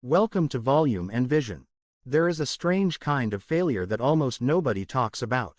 Welcome to Volume and Vision. There is a strange kind of failure that almost nobody talks about.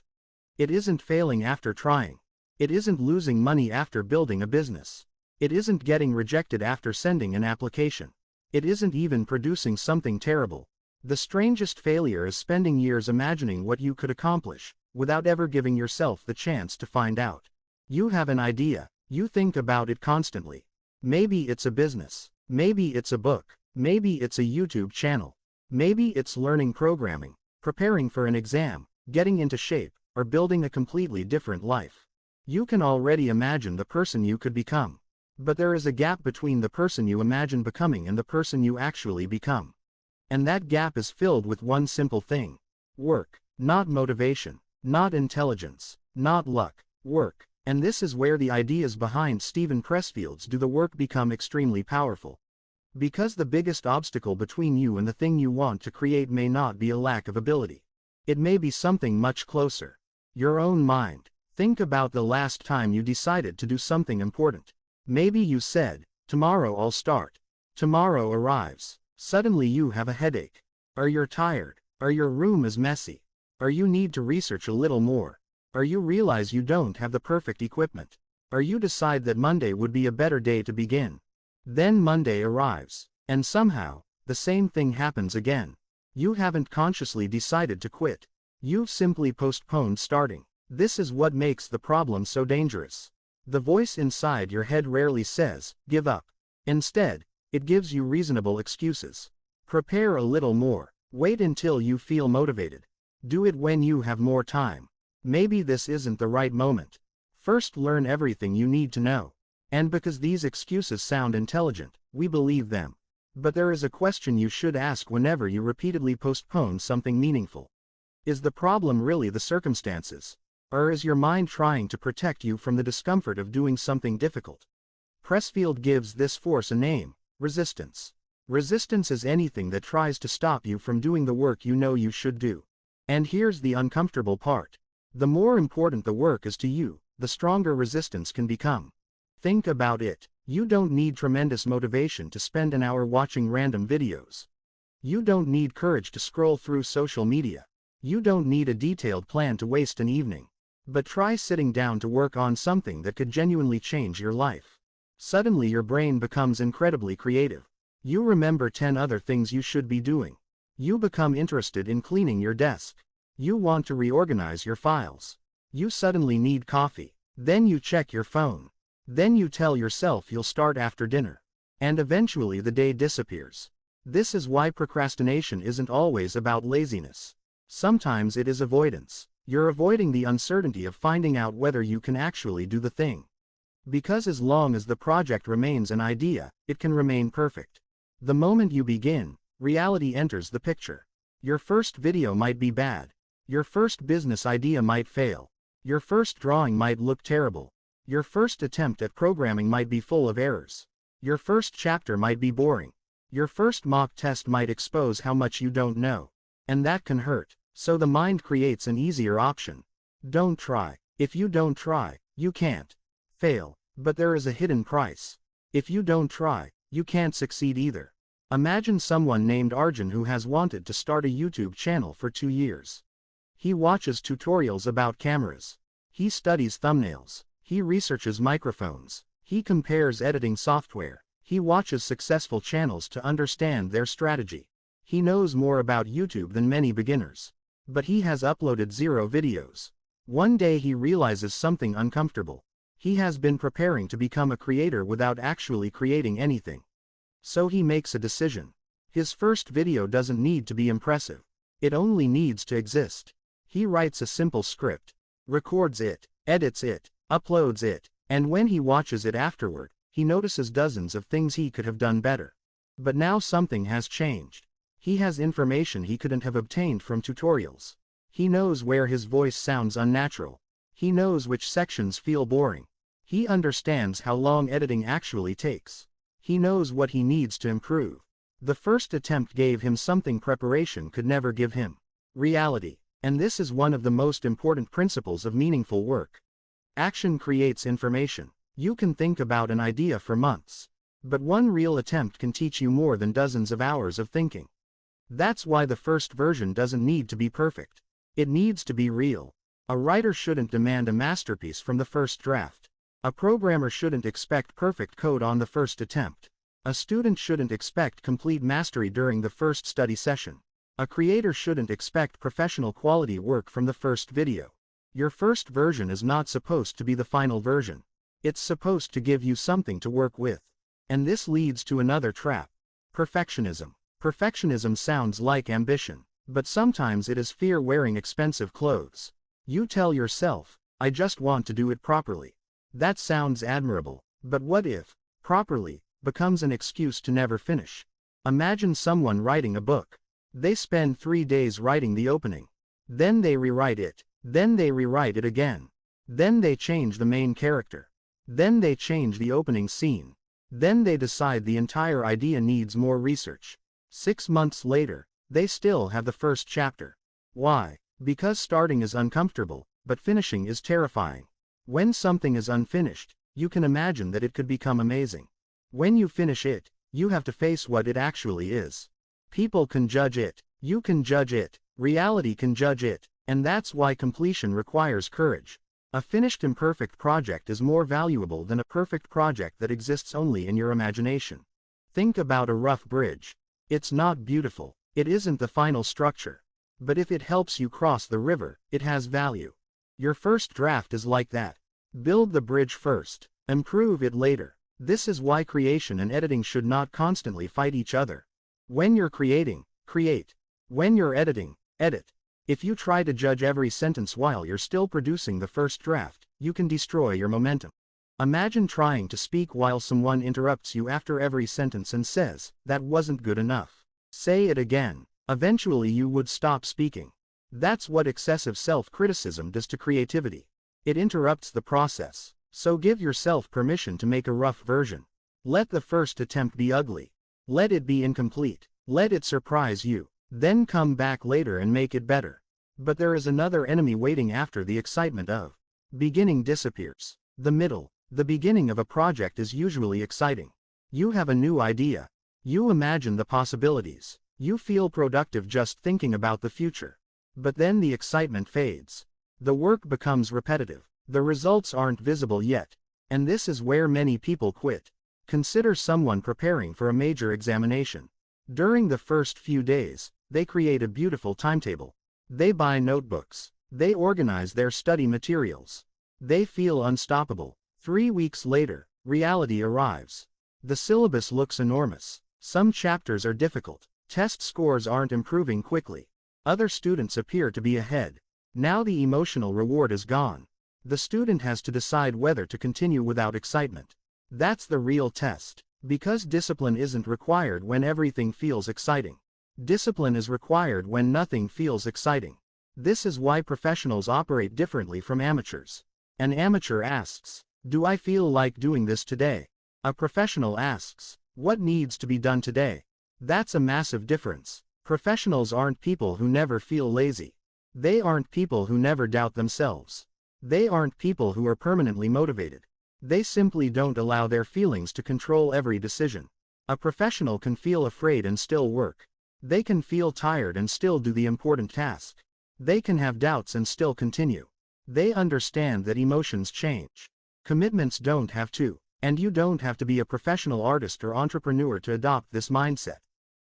It isn't failing after trying. It isn't losing money after building a business. It isn't getting rejected after sending an application. It isn't even producing something terrible. The strangest failure is spending years imagining what you could accomplish, without ever giving yourself the chance to find out. You have an idea, you think about it constantly. Maybe it's a business. Maybe it's a book. Maybe it's a YouTube channel. Maybe it's learning programming, preparing for an exam, getting into shape, or building a completely different life. You can already imagine the person you could become. But there is a gap between the person you imagine becoming and the person you actually become. And that gap is filled with one simple thing. Work. Not motivation. Not intelligence. Not luck. Work. And this is where the ideas behind Stephen Pressfield's Do the Work become extremely powerful. Because the biggest obstacle between you and the thing you want to create may not be a lack of ability. It may be something much closer. Your own mind. Think about the last time you decided to do something important. Maybe you said, "Tomorrow I'll start." Tomorrow arrives. Suddenly you have a headache. Or you're tired. Or your room is messy. Or you need to research a little more. Or you realize you don't have the perfect equipment. Or you decide that Monday would be a better day to begin. Then Monday arrives. And somehow, the same thing happens again. You haven't consciously decided to quit. You've simply postponed starting. This is what makes the problem so dangerous. The voice inside your head rarely says, "Give up." Instead, it gives you reasonable excuses. Prepare a little more. Wait until you feel motivated. Do it when you have more time. Maybe this isn't the right moment. First, learn everything you need to know. And because these excuses sound intelligent, we believe them. But there is a question you should ask whenever you repeatedly postpone something meaningful. Is the problem really the circumstances? Or is your mind trying to protect you from the discomfort of doing something difficult? Pressfield gives this force a name: resistance. Resistance is anything that tries to stop you from doing the work you know you should do. And here's the uncomfortable part. The more important the work is to you, the stronger resistance can become. Think about it. You don't need tremendous motivation to spend an hour watching random videos. You don't need courage to scroll through social media. You don't need a detailed plan to waste an evening. But try sitting down to work on something that could genuinely change your life. Suddenly your brain becomes incredibly creative. You remember 10 other things you should be doing. You become interested in cleaning your desk. You want to reorganize your files. You suddenly need coffee. Then you check your phone. Then you tell yourself you'll start after dinner. And eventually the day disappears. This is why procrastination isn't always about laziness. Sometimes it is avoidance. You're avoiding the uncertainty of finding out whether you can actually do the thing. Because as long as the project remains an idea, it can remain perfect. The moment you begin, reality enters the picture. Your first video might be bad. Your first business idea might fail. Your first drawing might look terrible. Your first attempt at programming might be full of errors. Your first chapter might be boring. Your first mock test might expose how much you don't know. And that can hurt. So the mind creates an easier option. Don't try. If you don't try, you can't fail. But there is a hidden price. If you don't try, you can't succeed either. Imagine someone named Arjun who has wanted to start a YouTube channel for 2 years. He watches tutorials about cameras. He studies thumbnails. He researches microphones. He compares editing software. He watches successful channels to understand their strategy. He knows more about YouTube than many beginners. But he has uploaded 0 videos. One day he realizes something uncomfortable. He has been preparing to become a creator without actually creating anything. So he makes a decision. His first video doesn't need to be impressive. It only needs to exist. He writes a simple script, records it, edits it, uploads it, and when he watches it afterward, he notices dozens of things he could have done better. But now something has changed. He has information he couldn't have obtained from tutorials. He knows where his voice sounds unnatural. He knows which sections feel boring. He understands how long editing actually takes. He knows what he needs to improve. The first attempt gave him something preparation could never give him: reality. And this is one of the most important principles of meaningful work. Action creates information. You can think about an idea for months. But one real attempt can teach you more than dozens of hours of thinking. That's why the first version doesn't need to be perfect. It needs to be real. A writer shouldn't demand a masterpiece from the first draft. A programmer shouldn't expect perfect code on the first attempt. A student shouldn't expect complete mastery during the first study session. A creator shouldn't expect professional quality work from the first video. Your first version is not supposed to be the final version. It's supposed to give you something to work with. And this leads to another trap. Perfectionism. Perfectionism sounds like ambition, but sometimes it is fear wearing expensive clothes. You tell yourself, I just want to do it properly. That sounds admirable, but what if properly becomes an excuse to never finish? Imagine someone writing a book. They spend 3 days writing the opening. Then they rewrite it. Then they rewrite it again. Then they change the main character. Then they change the opening scene. Then they decide the entire idea needs more research. 6 months later, they still have the first chapter. Why? Because starting is uncomfortable, but finishing is terrifying. When something is unfinished, you can imagine that it could become amazing. When you finish it, you have to face what it actually is. People can judge it, you can judge it, reality can judge it, and that's why completion requires courage. A finished imperfect project is more valuable than a perfect project that exists only in your imagination. Think about a rough bridge. It's not beautiful, it isn't the final structure. But if it helps you cross the river, it has value. Your first draft is like that. Build the bridge first, improve it later. This is why creation and editing should not constantly fight each other. When you're creating, create. When you're editing, edit. If you try to judge every sentence while you're still producing the first draft, you can destroy your momentum. Imagine trying to speak while someone interrupts you after every sentence and says, that wasn't good enough. Say it again. Eventually you would stop speaking. That's what excessive self-criticism does to creativity. It interrupts the process. So give yourself permission to make a rough version. Let the first attempt be ugly. Let it be incomplete. Let it surprise you. Then come back later and make it better. But there is another enemy waiting after the excitement of beginning disappears. The beginning of a project is usually exciting. You have a new idea. You imagine the possibilities. You feel productive just thinking about the future. But then the excitement fades. The work becomes repetitive. The results aren't visible yet. And this is where many people quit. Consider someone preparing for a major examination. During the first few days, they create a beautiful timetable. They buy notebooks. They organize their study materials. They feel unstoppable. 3 weeks later, reality arrives. The syllabus looks enormous. Some chapters are difficult. Test scores aren't improving quickly. Other students appear to be ahead. Now the emotional reward is gone. The student has to decide whether to continue without excitement. That's the real test. Because discipline isn't required when everything feels exciting. Discipline is required when nothing feels exciting. This is why professionals operate differently from amateurs. An amateur asks, do I feel like doing this today? A professional asks, what needs to be done today? That's a massive difference. Professionals aren't people who never feel lazy. They aren't people who never doubt themselves. They aren't people who are permanently motivated. They simply don't allow their feelings to control every decision. A professional can feel afraid and still work. They can feel tired and still do the important task. They can have doubts and still continue. They understand that emotions change. Commitments don't have to, and you don't have to be a professional artist or entrepreneur to adopt this mindset.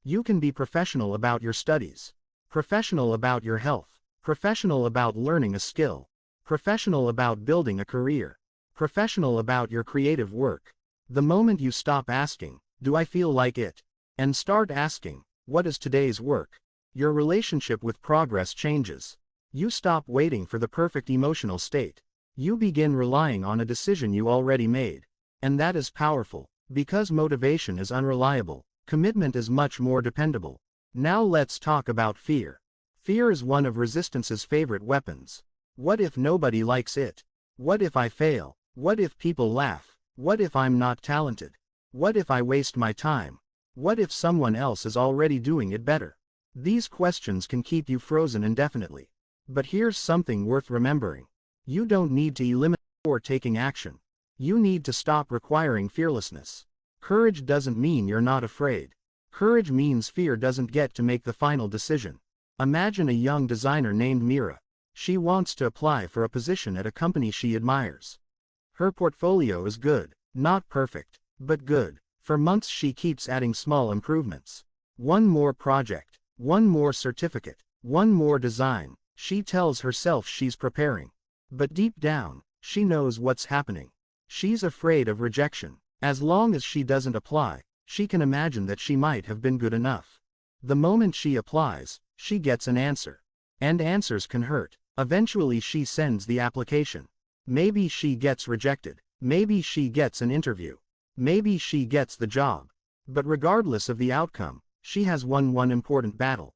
You can be professional about your studies, professional about your health, professional about learning a skill, professional about building a career, professional about your creative work. The moment you stop asking, do I feel like it? And start asking, what is today's work? Your relationship with progress changes. You stop waiting for the perfect emotional state. You begin relying on a decision you already made. And that is powerful, because motivation is unreliable. Commitment is much more dependable. Now let's talk about fear. Fear is one of resistance's favorite weapons. What if nobody likes it? What if I fail? What if people laugh? What if I'm not talented? What if I waste my time? What if someone else is already doing it better? These questions can keep you frozen indefinitely. But here's something worth remembering. You don't need to eliminate or taking action. You need to stop requiring fearlessness. Courage doesn't mean you're not afraid. Courage means fear doesn't get to make the final decision. Imagine a young designer named Mira. She wants to apply for a position at a company she admires. Her portfolio is good, not perfect, but good. For months she keeps adding small improvements. One more project, one more certificate, one more design. She tells herself she's preparing. But deep down, she knows what's happening. She's afraid of rejection. As long as she doesn't apply, she can imagine that she might have been good enough. The moment she applies, she gets an answer. And answers can hurt. Eventually she sends the application. Maybe she gets rejected. Maybe she gets an interview. Maybe she gets the job. But regardless of the outcome, she has won one important battle.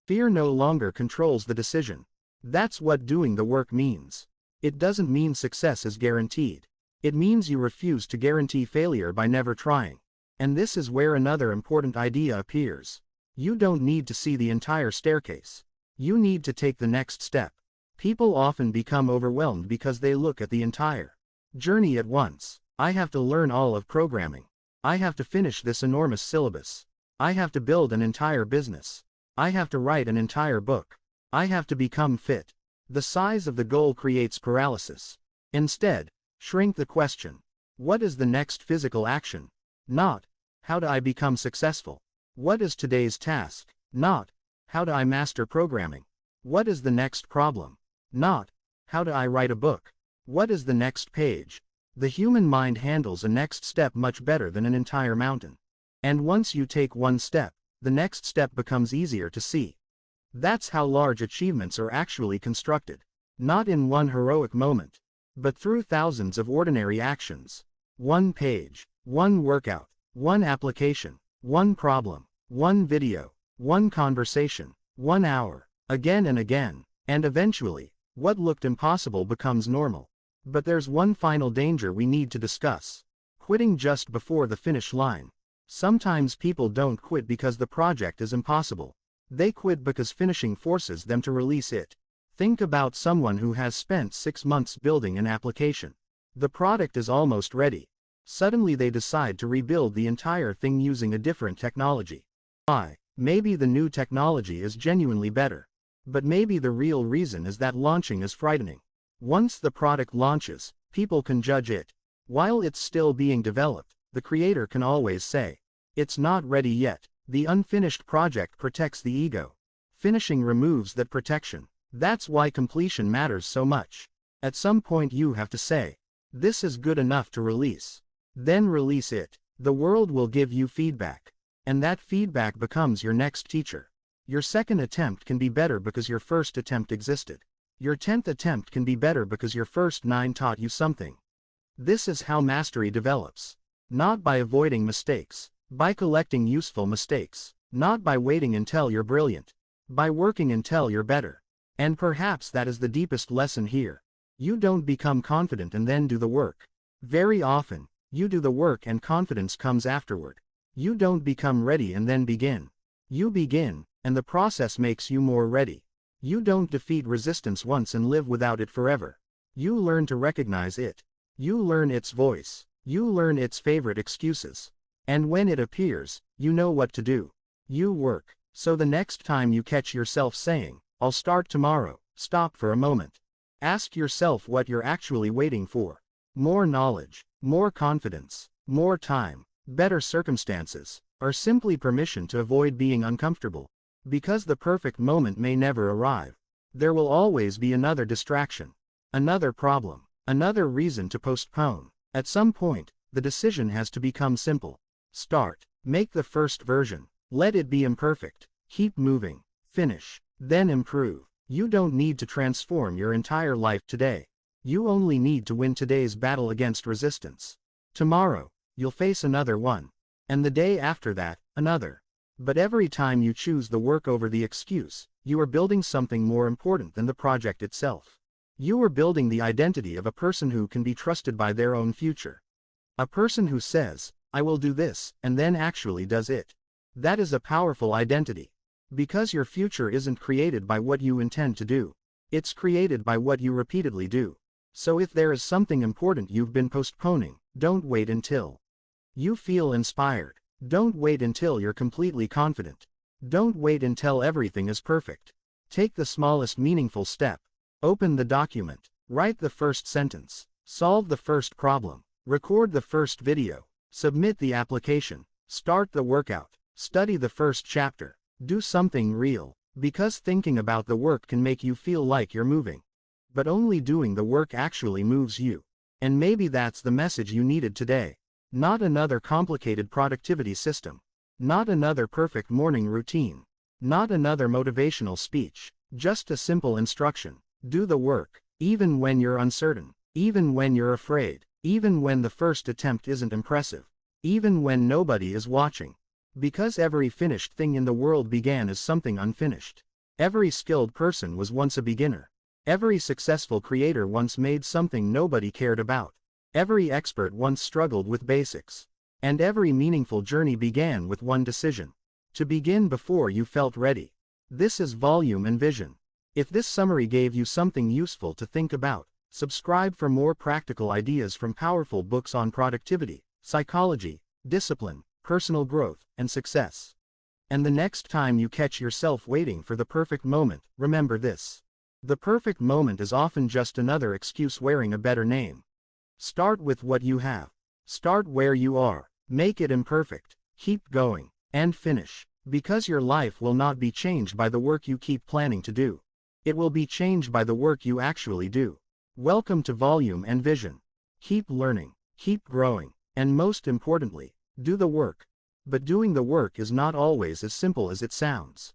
Fear no longer controls the decision. That's what doing the work means. It doesn't mean success is guaranteed. It means you refuse to guarantee failure by never trying. And this is where another important idea appears. You don't need to see the entire staircase. You need to take the next step. People often become overwhelmed because they look at the entire journey at once. I have to learn all of programming. I have to finish this enormous syllabus. I have to build an entire business. I have to write an entire book. I have to become fit. The size of the goal creates paralysis. Instead, shrink the question. What is the next physical action? Not, how do I become successful? What is today's task? Not, how do I master programming? What is the next problem? Not, how do I write a book? What is the next page? The human mind handles a next step much better than an entire mountain. And once you take one step, the next step becomes easier to see. That's how large achievements are actually constructed. Not in one heroic moment, but through thousands of ordinary actions. One page, one workout, one application, one problem, one video, one conversation, 1 hour, again and again, and eventually, what looked impossible becomes normal. But there's one final danger we need to discuss. Quitting just before the finish line. Sometimes people don't quit because the project is impossible. They quit because finishing forces them to release it. Think about someone who has spent 6 months building an application. The product is almost ready. Suddenly they decide to rebuild the entire thing using a different technology. Why? Maybe the new technology is genuinely better. But maybe the real reason is that launching is frightening. Once the product launches, people can judge it. While it's still being developed, the creator can always say, "It's not ready yet." The unfinished project protects the ego. Finishing removes that protection. That's why completion matters so much. At some point you have to say, "This is good enough to release." Then release it. The world will give you feedback. And that feedback becomes your next teacher. Your second attempt can be better because your first attempt existed. Your 10th attempt can be better because your first 9 taught you something. This is how mastery develops. Not by avoiding mistakes. By collecting useful mistakes. Not by waiting until you're brilliant. By working until you're better. And perhaps that is the deepest lesson here. You don't become confident and then do the work. Very often, you do the work and confidence comes afterward. You don't become ready and then begin. You begin, and the process makes you more ready. You don't defeat resistance once and live without it forever. You learn to recognize it. You learn its voice. You learn its favorite excuses. And when it appears, you know what to do. You work. So the next time you catch yourself saying, "I'll start tomorrow," stop for a moment. Ask yourself what you're actually waiting for. More knowledge, more confidence, more time, better circumstances, or simply permission to avoid being uncomfortable. Because the perfect moment may never arrive. There will always be another distraction, another problem, another reason to postpone. At some point, the decision has to become simple. Start. Make the first version. Let it be imperfect. Keep moving. Finish. Then improve. You don't need to transform your entire life today. You only need to win today's battle against resistance. Tomorrow, you'll face another one. And the day after that, another. But every time you choose the work over the excuse, you are building something more important than the project itself. You are building the identity of a person who can be trusted by their own future. A person who says, "I will do this," and then actually does it. That is a powerful identity. Because your future isn't created by what you intend to do. It's created by what you repeatedly do. So if there is something important you've been postponing, don't wait until You feel inspired. Don't wait until you're completely confident. Don't wait until everything is perfect. Take the smallest meaningful step. Open the document. Write the first sentence. Solve the first problem. Record the first video. Submit the application. Start the workout. Study the first chapter. Do something real. Because thinking about the work can make you feel like you're moving. But only doing the work actually moves you. And maybe that's the message you needed today. Not another complicated productivity system. Not another perfect morning routine. Not another motivational speech. Just a simple instruction. Do the work. Even when you're uncertain. Even when you're afraid. Even when the first attempt isn't impressive. Even when nobody is watching. Because every finished thing in the world began as something unfinished. Every skilled person was once a beginner. Every successful creator once made something nobody cared about. Every expert once struggled with basics. And every meaningful journey began with one decision. To begin before you felt ready. This is Volume and Vision. If this summary gave you something useful to think about, subscribe for more practical ideas from powerful books on productivity, psychology, discipline, personal growth, and success. And the next time you catch yourself waiting for the perfect moment, remember this. The perfect moment is often just another excuse wearing a better name. Start with what you have. Start where you are. Make it imperfect. Keep going. And finish. Because your life will not be changed by the work you keep planning to do. It will be changed by the work you actually do. Welcome to Volume and Vision. Keep learning. Keep growing. And most importantly, do the work. But doing the work is not always as simple as it sounds.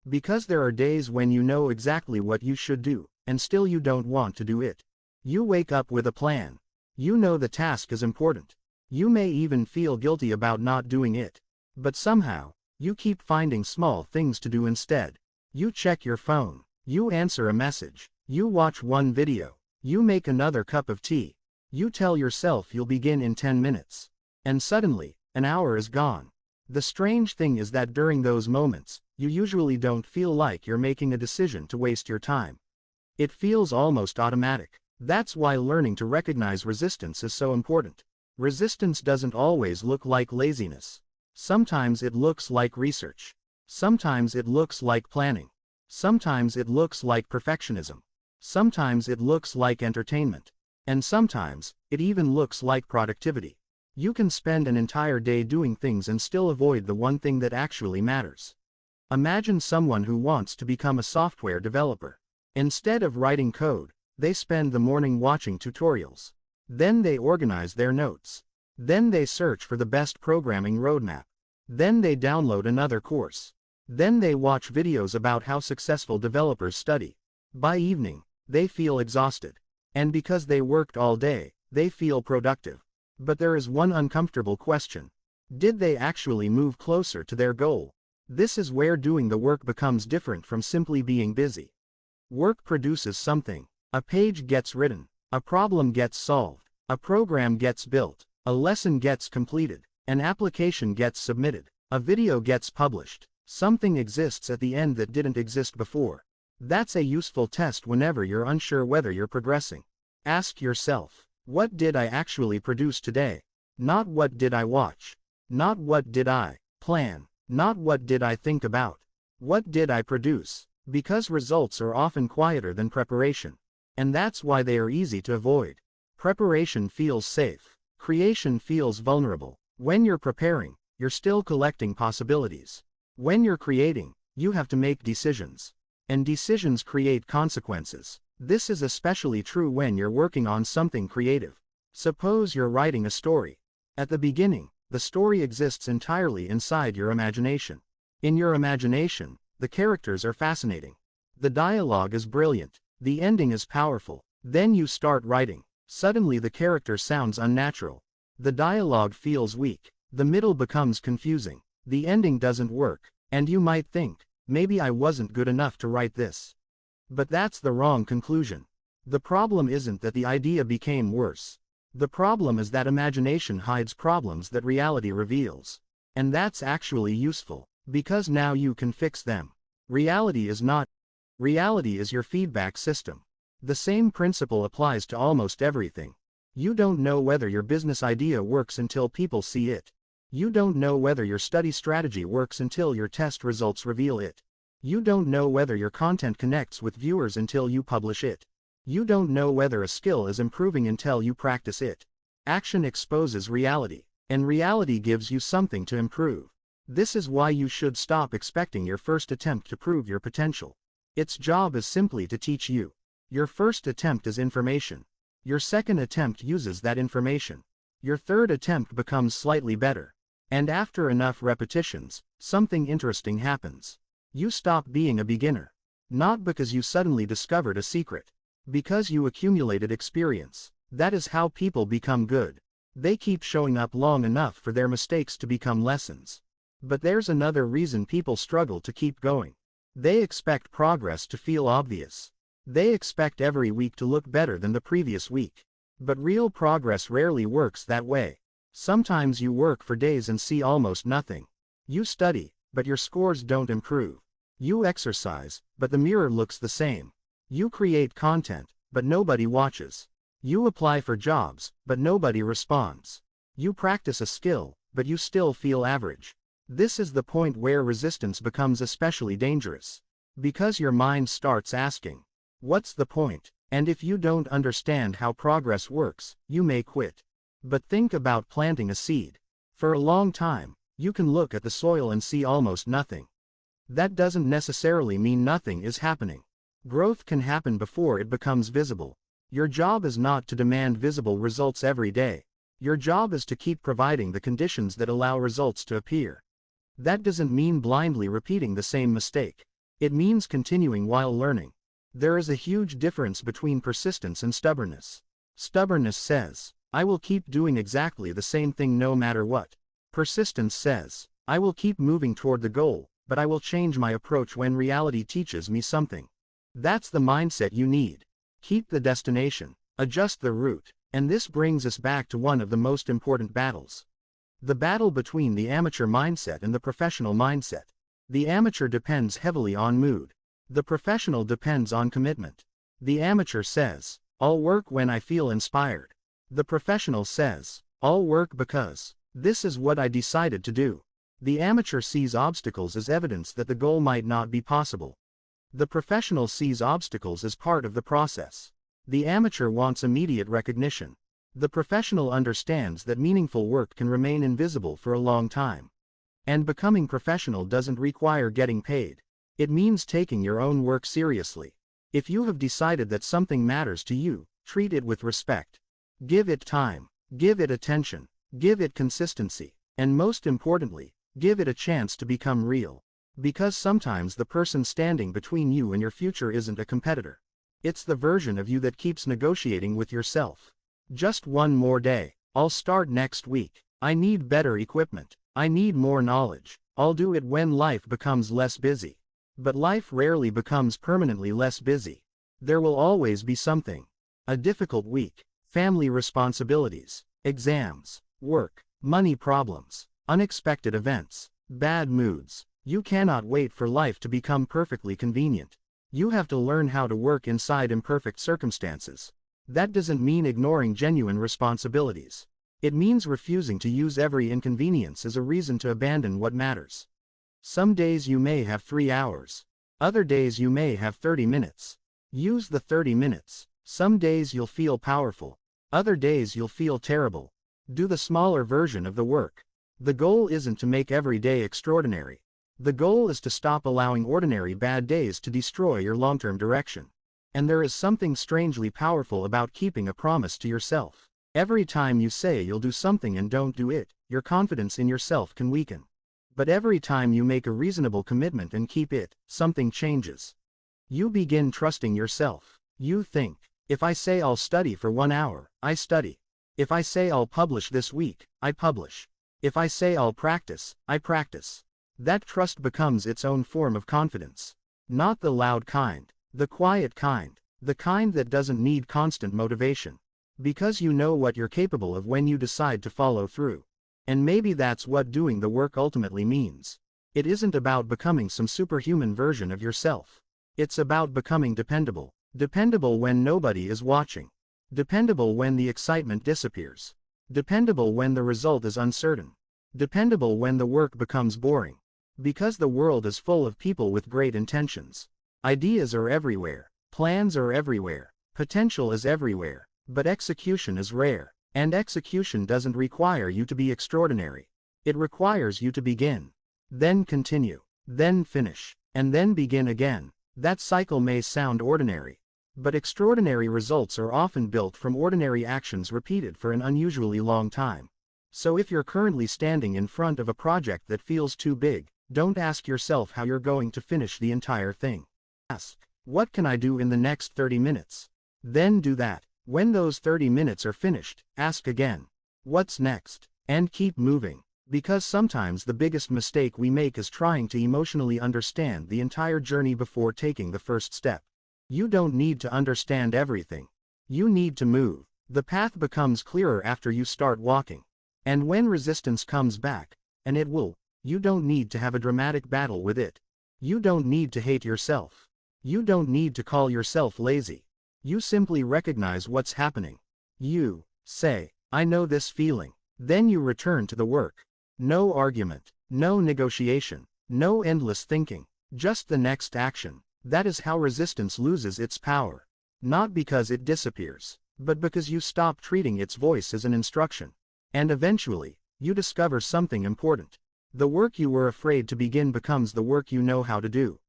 Because there are days when you know exactly what you should do, and still you don't want to do it. You wake up with a plan. You know the task is important. You may even feel guilty about not doing it. But somehow, you keep finding small things to do instead. You check your phone. You answer a message. You watch one video. You make another cup of tea. You tell yourself you'll begin in 10 minutes. And suddenly, an hour is gone. The strange thing is that during those moments, you usually don't feel like you're making a decision to waste your time. It feels almost automatic. That's why learning to recognize resistance is so important. Resistance doesn't always look like laziness. Sometimes it looks like research. Sometimes it looks like planning. Sometimes it looks like perfectionism. Sometimes it looks like entertainment. And sometimes, it even looks like productivity. You can spend an entire day doing things and still avoid the one thing that actually matters. Imagine someone who wants to become a software developer. Instead of writing code, they spend the morning watching tutorials. Then they organize their notes. Then they search for the best programming roadmap. Then they download another course. Then they watch videos about how successful developers study. By evening, they feel exhausted. And because they worked all day, they feel productive. But there is one uncomfortable question. Did they actually move closer to their goal? This is where doing the work becomes different from simply being busy. Work produces something. A page gets written. A problem gets solved. A program gets built. A lesson gets completed. An application gets submitted. A video gets published. Something exists at the end that didn't exist before. That's a useful test whenever you're unsure whether you're progressing. Ask yourself, what did I actually produce today? Not what did I watch? Not what did I plan? Not what did I think about? What did I produce? Because results are often quieter than preparation. And that's why they are easy to avoid. Preparation feels safe. Creation feels vulnerable. When you're preparing, you're still collecting possibilities. When you're creating, you have to make decisions. And decisions create consequences. This is especially true when you're working on something creative. Suppose you're writing a story. At the beginning, the story exists entirely inside your imagination. In your imagination, the characters are fascinating. The dialogue is brilliant. The ending is powerful. Then you start writing. Suddenly the character sounds unnatural. The dialogue feels weak. The middle becomes confusing. The ending doesn't work. And you might think, maybe I wasn't good enough to write this. But that's the wrong conclusion. The problem isn't that the idea became worse. The problem is that imagination hides problems that reality reveals. And that's actually useful, because now you can fix them. Reality is not. Reality is your feedback system. The same principle applies to almost everything. You don't know whether your business idea works until people see it. You don't know whether your study strategy works until your test results reveal it. You don't know whether your content connects with viewers until you publish it. You don't know whether a skill is improving until you practice it. Action exposes reality, and reality gives you something to improve. This is why you should stop expecting your first attempt to prove your potential. Its job is simply to teach you. Your first attempt is information. Your second attempt uses that information. Your third attempt becomes slightly better. And after enough repetitions, something interesting happens. You stop being a beginner. Not because you suddenly discovered a secret. Because you accumulated experience. That is how people become good. They keep showing up long enough for their mistakes to become lessons. But there's another reason people struggle to keep going. They expect progress to feel obvious. They expect every week to look better than the previous week. But real progress rarely works that way. Sometimes you work for days and see almost nothing. You study, but your scores don't improve. You exercise, but the mirror looks the same. You create content, but nobody watches. You apply for jobs, but nobody responds. You practice a skill, but you still feel average. This is the point where resistance becomes especially dangerous. Because your mind starts asking, what's the point? And if you don't understand how progress works, you may quit. But think about planting a seed. For a long time, you can look at the soil and see almost nothing. That doesn't necessarily mean nothing is happening. Growth can happen before it becomes visible. Your job is not to demand visible results every day. Your job is to keep providing the conditions that allow results to appear. That doesn't mean blindly repeating the same mistake. It means continuing while learning. There is a huge difference between persistence and stubbornness. Stubbornness says, I will keep doing exactly the same thing no matter what. Persistence says, I will keep moving toward the goal, but I will change my approach when reality teaches me something. That's the mindset you need. Keep the destination, adjust the route, and this brings us back to one of the most important battles. The battle between the amateur mindset and the professional mindset. The amateur depends heavily on mood. The professional depends on commitment. The amateur says, I'll work when I feel inspired. The professional says, I'll work because this is what I decided to do. The amateur sees obstacles as evidence that the goal might not be possible. The professional sees obstacles as part of the process. The amateur wants immediate recognition. The professional understands that meaningful work can remain invisible for a long time. And becoming professional doesn't require getting paid. It means taking your own work seriously. If you have decided that something matters to you, treat it with respect. Give it time, give it attention, give it consistency, and most importantly, give it a chance to become real. Because sometimes the person standing between you and your future isn't a competitor. It's the version of you that keeps negotiating with yourself. Just one more day. I'll start next week. I need better equipment. I need more knowledge. I'll do it when life becomes less busy. But life rarely becomes permanently less busy. There will always be something. A difficult week. Family responsibilities. Exams. Work. Money problems. Unexpected events. Bad moods. You cannot wait for life to become perfectly convenient. You have to learn how to work inside imperfect circumstances. That doesn't mean ignoring genuine responsibilities. It means refusing to use every inconvenience as a reason to abandon what matters. Some days you may have 3 hours. Other days you may have 30 minutes. Use the 30 minutes. Some days you'll feel powerful. Other days you'll feel terrible. Do the smaller version of the work. The goal isn't to make every day extraordinary. The goal is to stop allowing ordinary bad days to destroy your long-term direction. And there is something strangely powerful about keeping a promise to yourself. Every time you say you'll do something and don't do it, your confidence in yourself can weaken. But every time you make a reasonable commitment and keep it, something changes. You begin trusting yourself. You think, if I say I'll study for 1 hour, I study. If I say I'll publish this week, I publish. If I say I'll practice, I practice. That trust becomes its own form of confidence. Not the loud kind, the quiet kind, the kind that doesn't need constant motivation. Because you know what you're capable of when you decide to follow through. And maybe that's what doing the work ultimately means. It isn't about becoming some superhuman version of yourself. It's about becoming dependable. Dependable when nobody is watching. Dependable when the excitement disappears. Dependable when the result is uncertain. Dependable when the work becomes boring. Because the world is full of people with great intentions. Ideas are everywhere. Plans are everywhere. Potential is everywhere. But execution is rare. And execution doesn't require you to be extraordinary. It requires you to begin. Then continue. Then finish. And then begin again. That cycle may sound ordinary. But extraordinary results are often built from ordinary actions repeated for an unusually long time. So if you're currently standing in front of a project that feels too big, don't ask yourself how you're going to finish the entire thing. Ask, what can I do in the next 30 minutes? Then do that. When those 30 minutes are finished, ask again, what's next? And keep moving. Because sometimes the biggest mistake we make is trying to emotionally understand the entire journey before taking the first step. You don't need to understand everything. You need to move. The path becomes clearer after you start walking. And when resistance comes back, and it will, you don't need to have a dramatic battle with it. You don't need to hate yourself. You don't need to call yourself lazy. You simply recognize what's happening. You say, I know this feeling. Then you return to the work. No argument, no negotiation, no endless thinking, just the next action. That is how resistance loses its power. Not because it disappears, but because you stop treating its voice as an instruction. And eventually, you discover something important. The work you were afraid to begin becomes the work you know how to do.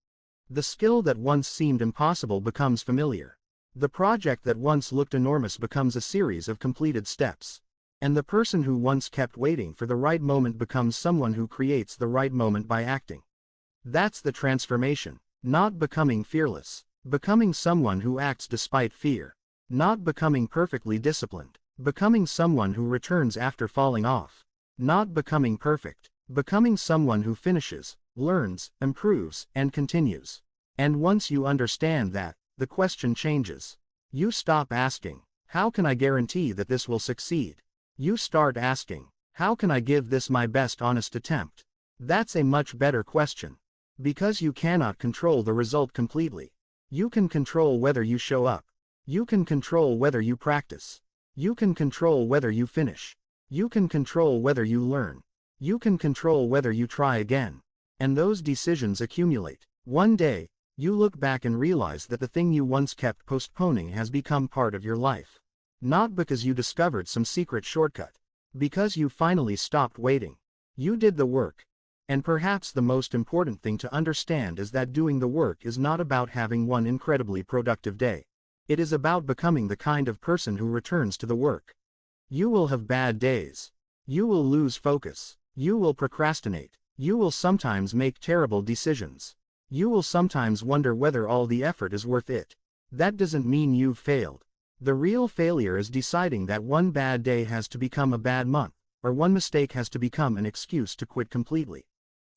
The skill that once seemed impossible becomes familiar. The project that once looked enormous becomes a series of completed steps. And the person who once kept waiting for the right moment becomes someone who creates the right moment by acting. That's the transformation. Not becoming fearless. Becoming someone who acts despite fear. Not becoming perfectly disciplined. Becoming someone who returns after falling off. Not becoming perfect. Becoming someone who finishes, learns, improves, and continues. And once you understand that, the question changes. You stop asking, how can I guarantee that this will succeed? You start asking, how can I give this my best honest attempt? That's a much better question. Because you cannot control the result completely. You can control whether you show up. You can control whether you practice. You can control whether you finish. You can control whether you learn. You can control whether you try again. And those decisions accumulate. One day, you look back and realize that the thing you once kept postponing has become part of your life. Not because you discovered some secret shortcut. Because you finally stopped waiting. You did the work. And perhaps the most important thing to understand is that doing the work is not about having one incredibly productive day. It is about becoming the kind of person who returns to the work. You will have bad days. You will lose focus. You will procrastinate. You will sometimes make terrible decisions. You will sometimes wonder whether all the effort is worth it. That doesn't mean you've failed. The real failure is deciding that one bad day has to become a bad month, or one mistake has to become an excuse to quit completely.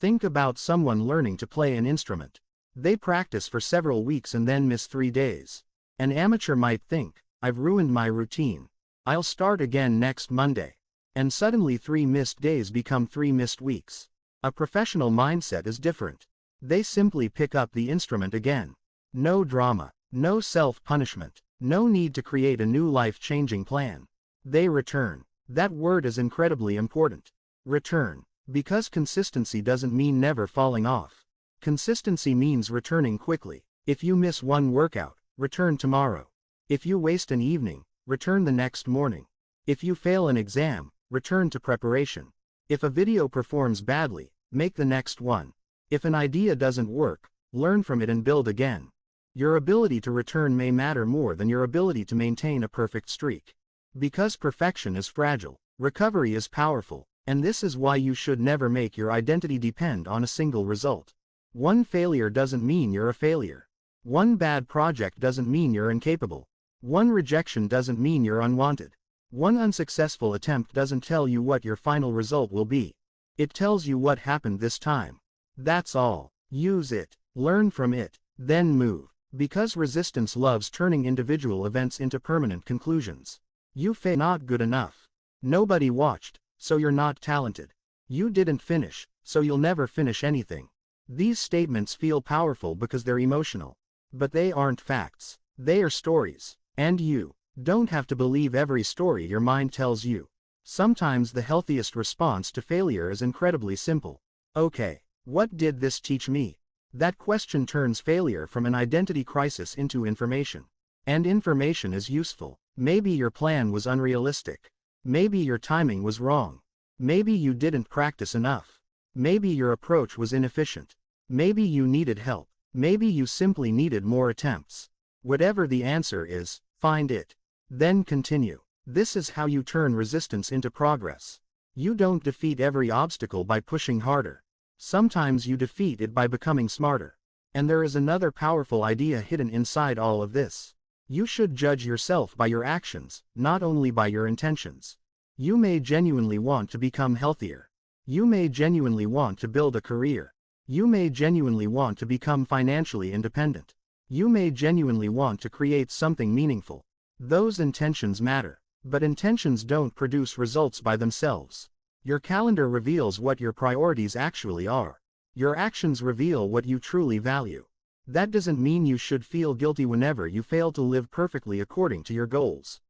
Think about someone learning to play an instrument. They practice for several weeks and then miss 3 days. An amateur might think, I've ruined my routine. I'll start again next Monday. And suddenly 3 missed days become 3 missed weeks. A professional mindset is different. They simply pick up the instrument again. No drama, no self-punishment, no need to create a new life-changing plan. They return. That word is incredibly important. Return. Because consistency doesn't mean never falling off. Consistency means returning quickly. If you miss one workout, return tomorrow. If you waste an evening, return the next morning. If you fail an exam, return to preparation. If a video performs badly, make the next one. If an idea doesn't work, learn from it and build again. Your ability to return may matter more than your ability to maintain a perfect streak. Because perfection is fragile, recovery is powerful. And this is why you should never make your identity depend on a single result. One failure doesn't mean you're a failure. One bad project doesn't mean you're incapable. One rejection doesn't mean you're unwanted. One unsuccessful attempt doesn't tell you what your final result will be. It tells you what happened this time. That's all. Use it, learn from it, then move. Because resistance loves turning individual events into permanent conclusions. You failed, not good enough. Nobody watched, so you're not talented. You didn't finish, so you'll never finish anything. These statements feel powerful because they're emotional. But they aren't facts. They are stories. And you Don't have to believe every story your mind tells you. Sometimes the healthiest response to failure is incredibly simple. Okay, what did this teach me? That question turns failure from an identity crisis into information. And information is useful. Maybe your plan was unrealistic. Maybe your timing was wrong. Maybe you didn't practice enough. Maybe your approach was inefficient. Maybe you needed help. Maybe you simply needed more attempts. Whatever the answer is, find it. Then continue. This is how you turn resistance into progress. You don't defeat every obstacle by pushing harder. Sometimes you defeat it by becoming smarter. And there is another powerful idea hidden inside all of this. You should judge yourself by your actions, not only by your intentions. You may genuinely want to become healthier. You may genuinely want to build a career. You may genuinely want to become financially independent. You may genuinely want to create something meaningful. Those intentions matter. But intentions don't produce results by themselves. Your calendar reveals what your priorities actually are. Your actions reveal what you truly value. That doesn't mean you should feel guilty whenever you fail to live perfectly according to your goals.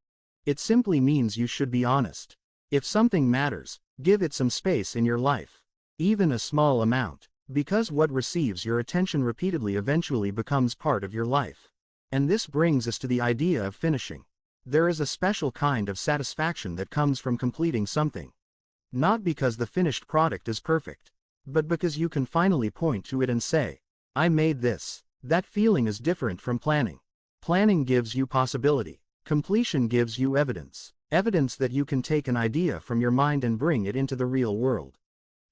It simply means you should be honest. If something matters, give it some space in your life. Even a small amount. Because what receives your attention repeatedly eventually becomes part of your life. And this brings us to the idea of finishing. There is a special kind of satisfaction that comes from completing something. Not because the finished product is perfect, but because you can finally point to it and say, I made this. That feeling is different from planning. Planning gives you possibility. Completion gives you evidence. Evidence that you can take an idea from your mind and bring it into the real world.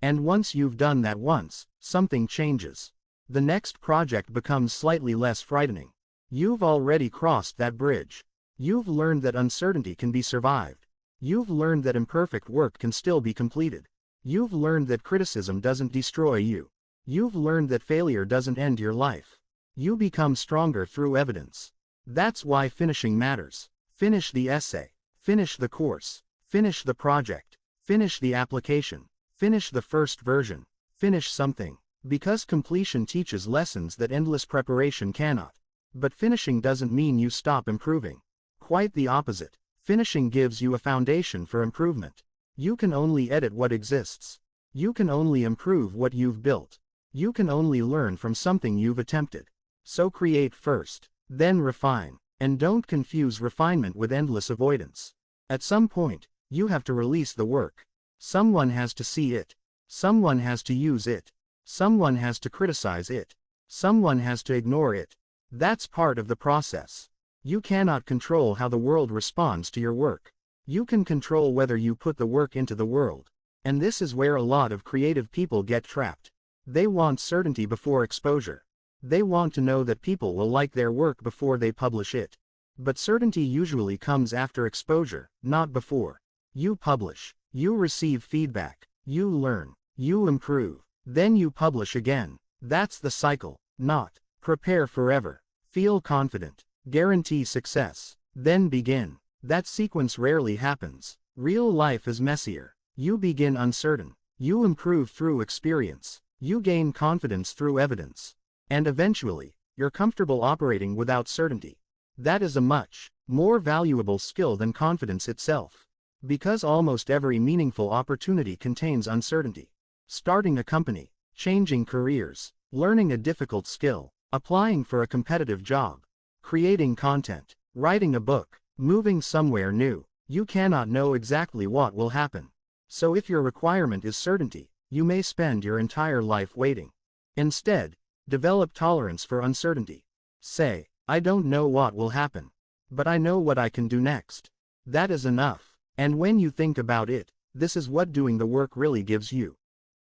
And once you've done that once, something changes. The next project becomes slightly less frightening. You've already crossed that bridge. You've learned that uncertainty can be survived. You've learned that imperfect work can still be completed. You've learned that criticism doesn't destroy you. You've learned that failure doesn't end your life. You become stronger through evidence. That's why finishing matters. Finish the essay. Finish the course. Finish the project. Finish the application. Finish the first version. Finish something. Because completion teaches lessons that endless preparation cannot. But finishing doesn't mean you stop improving. Quite the opposite. Finishing gives you a foundation for improvement. You can only edit what exists. You can only improve what you've built. You can only learn from something you've attempted. So create first, then refine. And don't confuse refinement with endless avoidance. At some point, you have to release the work. Someone has to see it. Someone has to use it. Someone has to criticize it. Someone has to ignore it. That's part of the process. You cannot control how the world responds to your work. You can control whether you put the work into the world. And this is where a lot of creative people get trapped. They want certainty before exposure. They want to know that people will like their work before they publish it. But certainty usually comes after exposure, not before. You publish. You receive feedback. You learn. You improve. Then you publish again. That's the cycle. Not prepare forever. Feel confident. Guarantee success. Then begin. That sequence rarely happens. Real life is messier. You begin uncertain. You improve through experience. You gain confidence through evidence. And eventually, you're comfortable operating without certainty. That is a much more valuable skill than confidence itself. Because almost every meaningful opportunity contains uncertainty. Starting a company, changing careers, learning a difficult skill, applying for a competitive job, creating content, writing a book, moving somewhere new. You cannot know exactly what will happen. So if your requirement is certainty, you may spend your entire life waiting. Instead, develop tolerance for uncertainty. Say, I don't know what will happen, but I know what I can do next. That is enough. And when you think about it, this is what doing the work really gives you.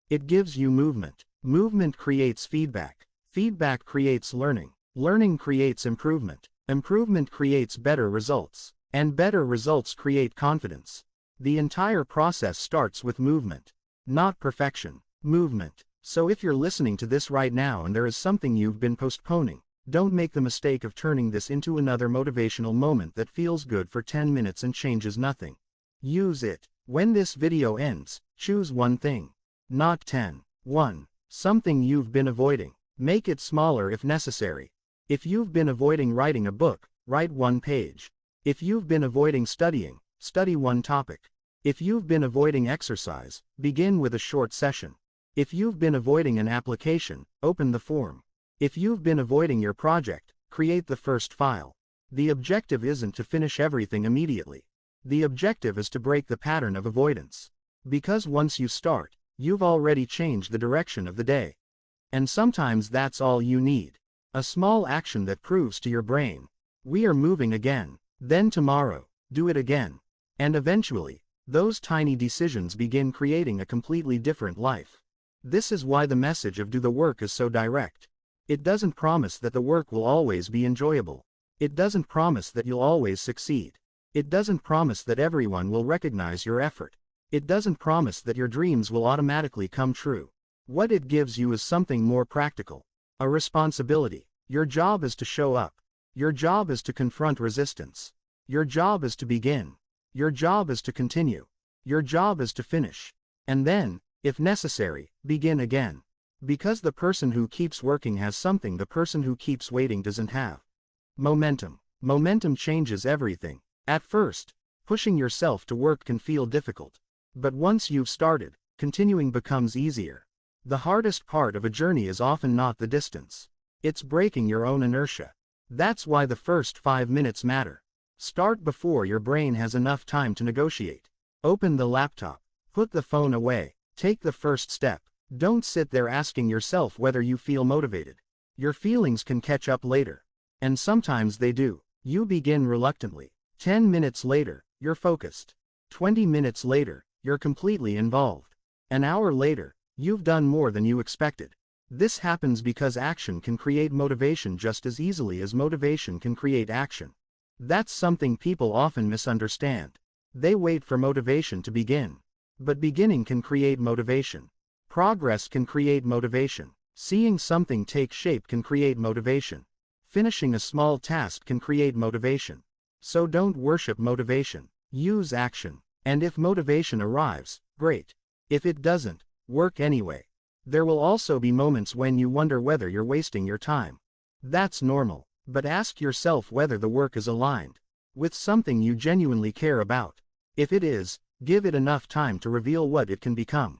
It gives you movement. Movement creates feedback. Feedback creates learning. Learning creates improvement. Improvement creates better results. And better results create confidence. The entire process starts with movement. Not perfection. Movement. So if you're listening to this right now and there is something you've been postponing, don't make the mistake of turning this into another motivational moment that feels good for 10 minutes and changes nothing. Use it. When this video ends, choose one thing. Not 10. 1. Something you've been avoiding. Make it smaller if necessary. If you've been avoiding writing a book, write one page. If you've been avoiding studying, study one topic. If you've been avoiding exercise, begin with a short session. If you've been avoiding an application, open the form. If you've been avoiding your project, create the first file. The objective isn't to finish everything immediately. The objective is to break the pattern of avoidance. Because once you start, you've already changed the direction of the day. And sometimes that's all you need. A small action that proves to your brain, we are moving again. Then tomorrow, do it again. And eventually, those tiny decisions begin creating a completely different life. This is why the message of do the work is so direct. It doesn't promise that the work will always be enjoyable. It doesn't promise that you'll always succeed. It doesn't promise that everyone will recognize your effort. It doesn't promise that your dreams will automatically come true. What it gives you is something more practical. A responsibility. Your job is to show up. Your job is to confront resistance. Your job is to begin. Your job is to continue. Your job is to finish. And then, if necessary, begin again. Because the person who keeps working has something the person who keeps waiting doesn't have. Momentum. Momentum changes everything. At first, pushing yourself to work can feel difficult. But once you've started, continuing becomes easier. The hardest part of a journey is often not the distance. It's breaking your own inertia. That's why the first 5 minutes matter. Start before your brain has enough time to negotiate. Open the laptop. Put the phone away. Take the first step. Don't sit there asking yourself whether you feel motivated. Your feelings can catch up later. And sometimes they do. You begin reluctantly. 10 minutes later, you're focused. 20 minutes later, you're completely involved. An hour later, you've done more than you expected. This happens because action can create motivation just as easily as motivation can create action. That's something people often misunderstand. They wait for motivation to begin. But beginning can create motivation. Progress can create motivation. Seeing something take shape can create motivation. Finishing a small task can create motivation. So don't worship motivation. Use action. And if motivation arrives, great. If it doesn't, work anyway. There will also be moments when you wonder whether you're wasting your time. That's normal, but ask yourself whether the work is aligned with something you genuinely care about. If it is, give it enough time to reveal what it can become.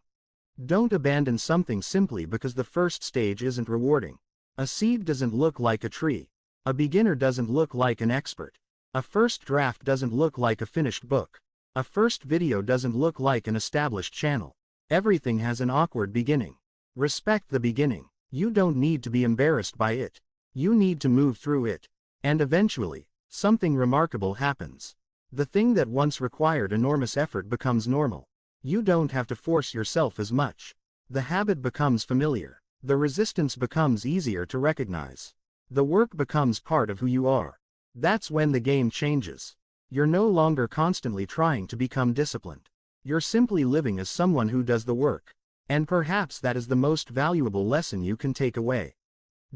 Don't abandon something simply because the first stage isn't rewarding. A seed doesn't look like a tree. A beginner doesn't look like an expert. A first draft doesn't look like a finished book. A first video doesn't look like an established channel. Everything has an awkward beginning. Respect the beginning. You don't need to be embarrassed by it. You need to move through it. And eventually, something remarkable happens. The thing that once required enormous effort becomes normal. You don't have to force yourself as much. The habit becomes familiar. The resistance becomes easier to recognize. The work becomes part of who you are. That's when the game changes. You're no longer constantly trying to become disciplined. You're simply living as someone who does the work. And perhaps that is the most valuable lesson you can take away.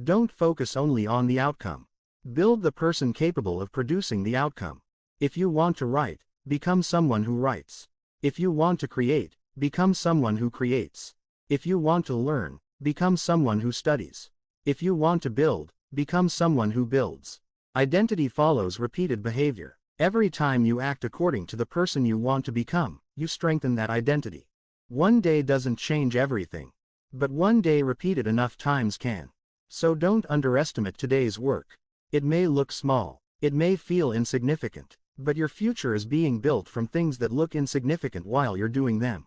Don't focus only on the outcome. Build the person capable of producing the outcome. If you want to write, become someone who writes. If you want to create, become someone who creates. If you want to learn, become someone who studies. If you want to build, become someone who builds. Identity follows repeated behavior. Every time you act according to the person you want to become, you strengthen that identity. One day doesn't change everything. But one day repeated enough times can. So don't underestimate today's work. It may look small. It may feel insignificant. But your future is being built from things that look insignificant while you're doing them.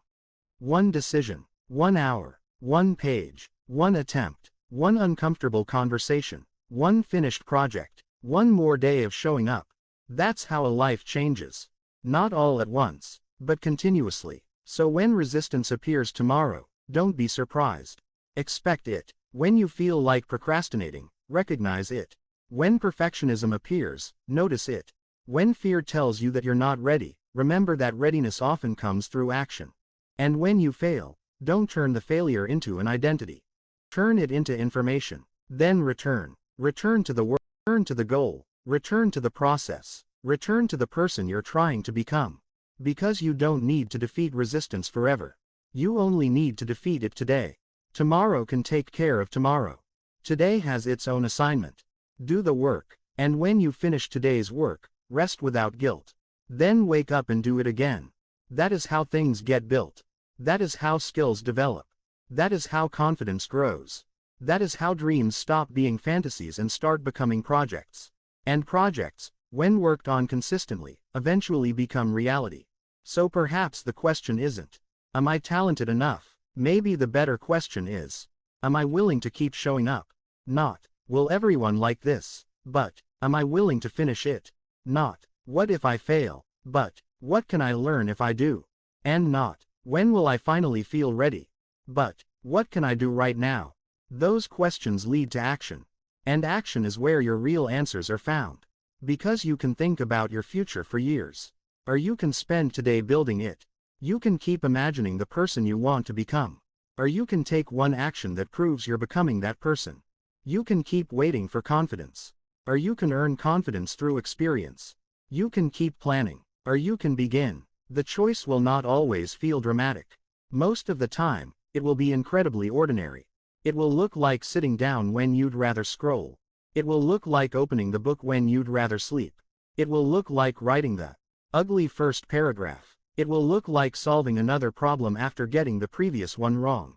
One decision, 1 hour, 1 page, 1 attempt, 1 uncomfortable conversation, 1 finished project, 1 more day of showing up. That's how a life changes. Not all at once, but continuously. So when resistance appears tomorrow, don't be surprised. Expect it. When you feel like procrastinating, recognize it. When perfectionism appears, notice it. When fear tells you that you're not ready, remember that readiness often comes through action. And when you fail, don't turn the failure into an identity. Turn it into information. Then return. Return to the work. Return to the goal. Return to the process. Return to the person you're trying to become. Because you don't need to defeat resistance forever. You only need to defeat it today. Tomorrow can take care of tomorrow. Today has its own assignment. Do the work. And when you finish today's work, rest without guilt. Then wake up and do it again. That is how things get built. That is how skills develop. That is how confidence grows. That is how dreams stop being fantasies and start becoming projects. And projects, when worked on consistently, eventually become reality. So perhaps the question isn't, am I talented enough? Maybe the better question is, am I willing to keep showing up? Not, will everyone like this? But, am I willing to finish it? Not, what if I fail? But, what can I learn if I do? And not, when will I finally feel ready? But, what can I do right now? Those questions lead to action. And action is where your real answers are found. Because you can think about your future for years. Or you can spend today building it. You can keep imagining the person you want to become. Or you can take one action that proves you're becoming that person. You can keep waiting for confidence. Or you can earn confidence through experience. You can keep planning. Or you can begin. The choice will not always feel dramatic. Most of the time, it will be incredibly ordinary. It will look like sitting down when you'd rather scroll. It will look like opening the book when you'd rather sleep. It will look like writing the ugly first paragraph. It will look like solving another problem after getting the previous one wrong.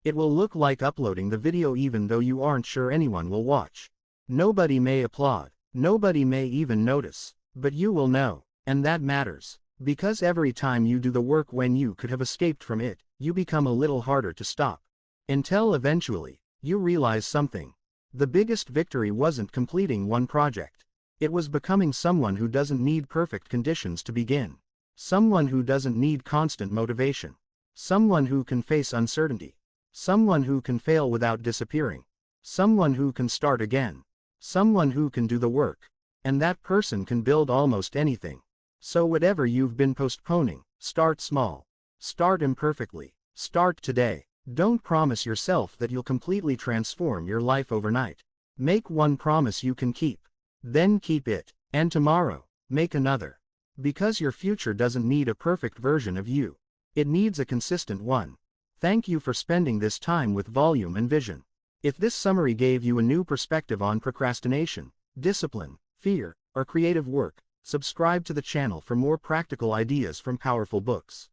It will look like uploading the video even though you aren't sure anyone will watch. Nobody may applaud. Nobody may even notice. But you will know. And that matters. Because every time you do the work when you could have escaped from it, you become a little harder to stop. Until eventually, you realize something. The biggest victory wasn't completing one project. It was becoming someone who doesn't need perfect conditions to begin. Someone who doesn't need constant motivation. Someone who can face uncertainty. Someone who can fail without disappearing. Someone who can start again. Someone who can do the work. And that person can build almost anything. So whatever you've been postponing, start small. Start imperfectly. Start today. Don't promise yourself that you'll completely transform your life overnight. Make one promise you can keep. Then keep it. And tomorrow, make another. Because your future doesn't need a perfect version of you. It needs a consistent one. Thank you for spending this time with Volume and Vision. If this summary gave you a new perspective on procrastination, discipline, fear, or creative work, subscribe to the channel for more practical ideas from powerful books.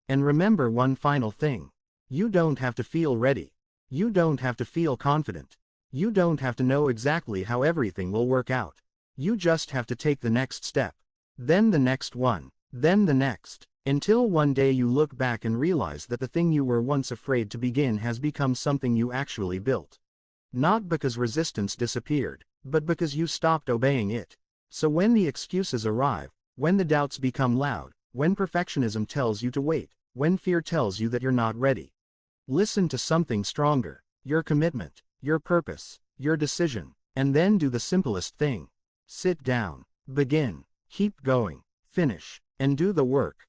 And remember one final thing. You don't have to feel ready. You don't have to feel confident. You don't have to know exactly how everything will work out. You just have to take the next step. Then the next one. Then the next. Until one day you look back and realize that the thing you were once afraid to begin has become something you actually built. Not because resistance disappeared, but because you stopped obeying it. So when the excuses arrive, when the doubts become loud, when perfectionism tells you to wait, when fear tells you that you're not ready, listen to something stronger, your commitment, your purpose, your decision, and then do the simplest thing. Sit down, begin, keep going, finish, and do the work.